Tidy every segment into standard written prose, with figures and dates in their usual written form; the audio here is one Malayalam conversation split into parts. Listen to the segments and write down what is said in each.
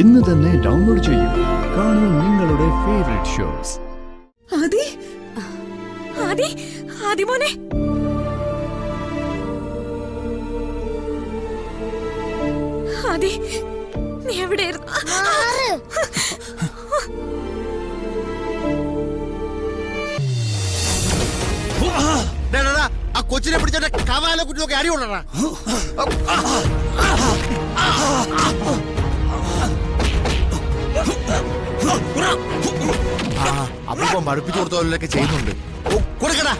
ഇന്ന് തന്നെ ഡൗൺലോഡ് ചെയ്യൂ. കാണൂ നിങ്ങളുടെ ഫേവറേറ്റ് ഷോസ്. ആദി ആദി ആദി മോനെ, ആദി നീ എവിടെയായിരുന്നു? ആ കൊച്ചിനെ പിടിച്ചോട്ടെ കവാല കുട്ടിയൊക്കെ അടി കൊള്ളടാ. അപ്പൊ മടുപ്പിച്ചു കൊടുത്തോലൊക്കെ ചെയ്യുന്നുണ്ട്. കൊടുക്കടാ.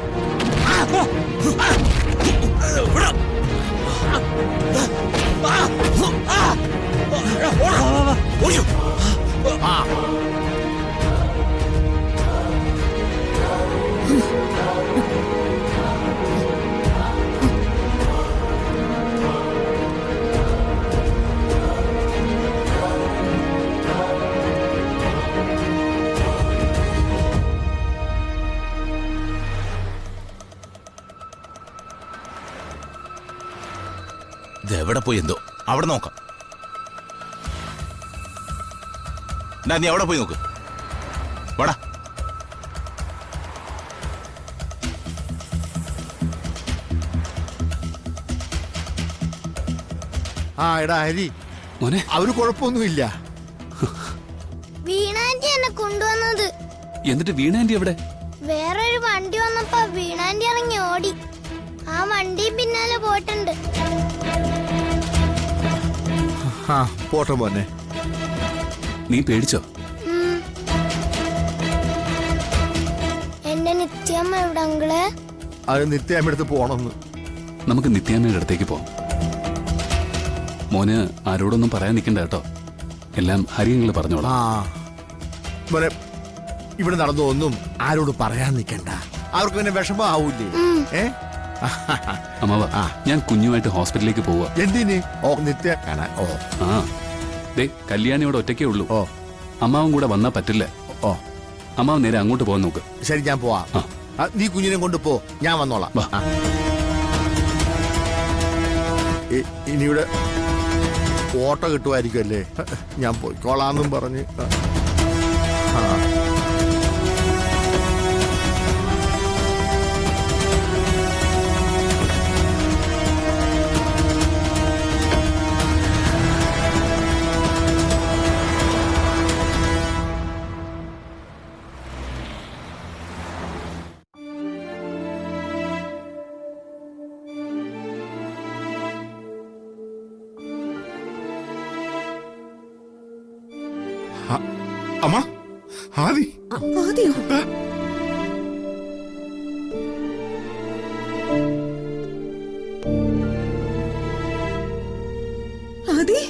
എവിടെ പോയി എന്തോ, അവിടെ നോക്കാം. നീ അവിടെ പോയി നോക്ക്. വാടാ. ആ എടാ ഹരി മോനെ, അവര് കുഴപ്പമൊന്നുമില്ല. വീണാന്റി എന്നെ കൊണ്ടുവന്നത്. എന്നിട്ട് വീണാന്റി എവിടെ? വേറൊരു വണ്ടി വന്നപ്പോ വീണാന്റി ഇറങ്ങി ഓടി. ആ വണ്ടി പിന്നാലെ പോയിട്ടുണ്ട്. പോട്ടെ മോനെ. നീ പേടിച്ചോ? എന്റെ നിത്യമ്മ എവിടെ അങ്കിള്? അത് നിത്യാമ്മടുത്ത് പോണെന്ന്. നമുക്ക് നിത്യാമ്മയുടെ അടുത്തേക്ക് പോവാം. മോന് ആരോടൊന്നും പറയാൻ നിൽക്കണ്ട കേട്ടോ, എല്ലാം ഹരിയങ്ങള് പറഞ്ഞോളാം. മോനെ, ഇവിടെ നടന്നൊന്നും ആരോട് പറയാൻ നിൽക്കണ്ട. അവർക്ക് പിന്നെ വിഷമം ആവൂലേ? അമ്മാവ, ഞാൻ കുഞ്ഞുമായിട്ട് ഹോസ്പിറ്റലിലേക്ക് പോവാ. എന്തിന്? ഓ നിത്യ കാണാൻ. ഓ ആ ദേ, കല്യാണി ഇവിടെ ഒറ്റയ്ക്കേ ഉള്ളൂ. ഓ അമ്മാവും കൂടെ വന്നാ പറ്റില്ല. ഓ അമ്മാവ് നേരെ അങ്ങോട്ട് പോകാൻ നോക്ക്. ശരി, ഞാൻ പോവാ. നീ കുഞ്ഞിനെ കൊണ്ട് പോ, ഞാൻ വന്നോളാം. ഇനിയുടെ ഓട്ടോ കിട്ടുമായിരിക്കും അല്ലേ? ഞാൻ പോയിക്കോളാന്നും പറഞ്ഞ്. അമ്മ, ആദി. ആദിയോ? ആദി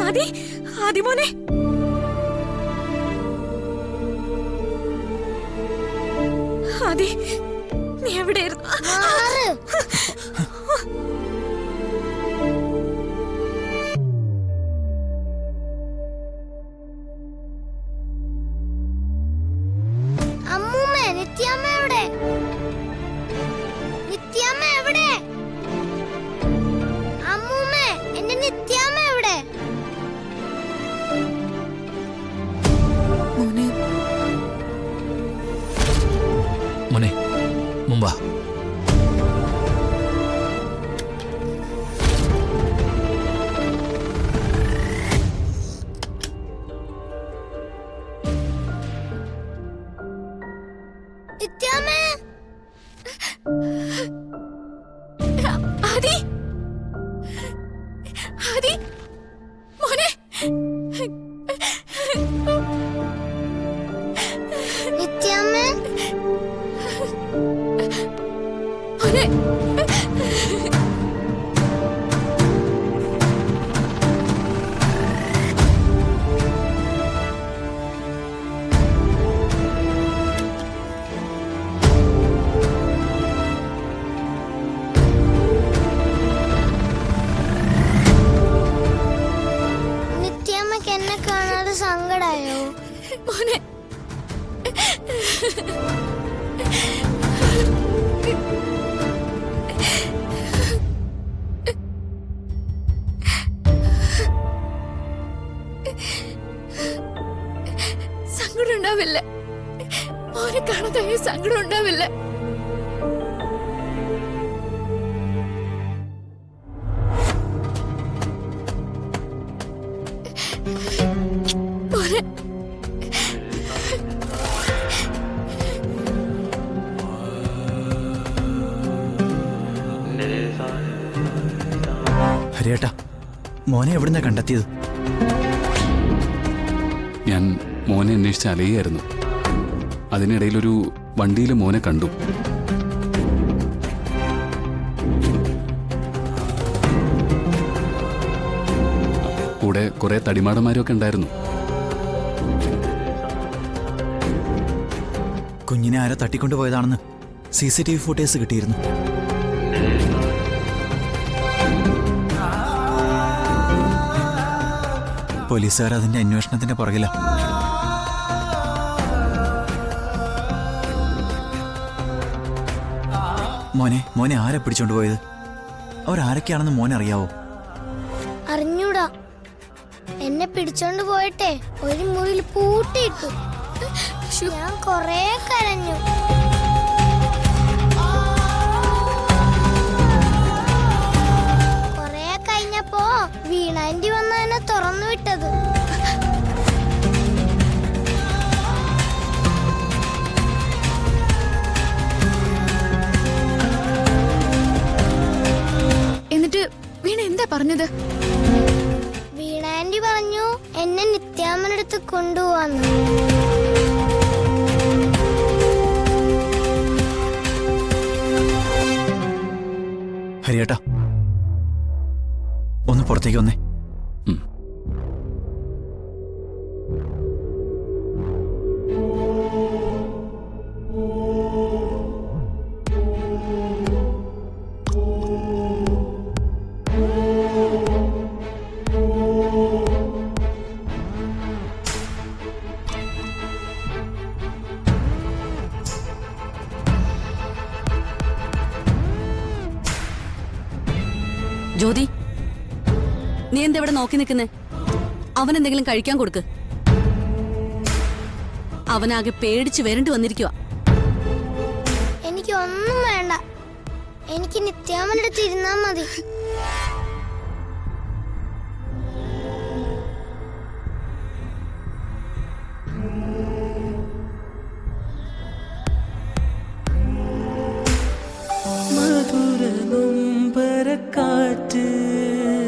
ആദി ആദി മോനെ, ആദി നീ എവിടെയായിരുന്നു? നിത്യാമ്മ എവിടെ? നിത്യാമ്മ എവിടെ? അമ്മൂമ്മ, എന്റെ നിത്യാമ്മ എവിടെ? മോനെ മുമ്പാ. നിത്യാമ്മ. ആദി ആദി മോനെ, നിത്യാമ്മ മോനെ. നിത്യാമ്മക്ക് എന്നെ കാണാതെ സങ്കടായോ? മോനെ, ഉണ്ടാവില്ല. മോനെ കാണാതായ സങ്കടം ഉണ്ടാവില്ല. മോനെ ഹരിയേട്ടാ, മോനെ എവിടുന്നാ കണ്ടെത്തിയത്? ഞാൻ മോനെ അന്വേഷിച്ച് അലയായിരുന്നു. അതിനിടയിലൊരു വണ്ടിയിൽ മോനെ കണ്ടു. കൂടെ കുറെ തടിമാടന്മാരൊക്കെ ഉണ്ടായിരുന്നു. കുഞ്ഞിനെ ആരോ തട്ടിക്കൊണ്ടുപോയതാണെന്ന് CCTV ഫുട്ടേജ് കിട്ടിയിരുന്നു. പോലീസുകാർ അതിന്റെ അന്വേഷണത്തിന്റെ പുറകില. മോനെ ആരെ പിടിച്ചോണ്ട് പോയത്? അവരാരൊക്കെയാണെന്ന് മോനെ അറിയാവോ? അറിഞ്ഞൂടാ. എന്നെ പിടിച്ചോണ്ട് പോയിട്ടെ ഒരു മുറിയിൽ പൂട്ടിയിട്ടു. ഞാൻ കൊറേ കരഞ്ഞു. കൊറേ കഴിഞ്ഞപ്പോ വീണാൻറ്റി വന്ന് എന്നെ തുറന്നു വിട്ടത്. എന്നിട്ട് വീണ എന്താ പറഞ്ഞത്? വീണാൻറ്റി പറഞ്ഞു എന്നെ നിത്യാമ്മനടുത്ത് കൊണ്ടുപോവാന്ന്. ഹരിയേട്ടാ, ഒന്ന് പുറത്തേക്ക് വന്നേ. ഉം. ജ്യോതി, നീ എന്താ ഇവിടെ നോക്കി നിൽക്കുന്നേ? അവൻ എന്തെങ്കിലും കഴിക്കാൻ കൊടുക്ക്. അവനാകെ പേടിച്ച് വരണ്ടു വന്നിരിക്കുക. എനിക്ക് ഒന്നും വേണ്ട. എനിക്ക് നിത്യാമ്മനടുത്ത് ഇരുന്നാ മതി.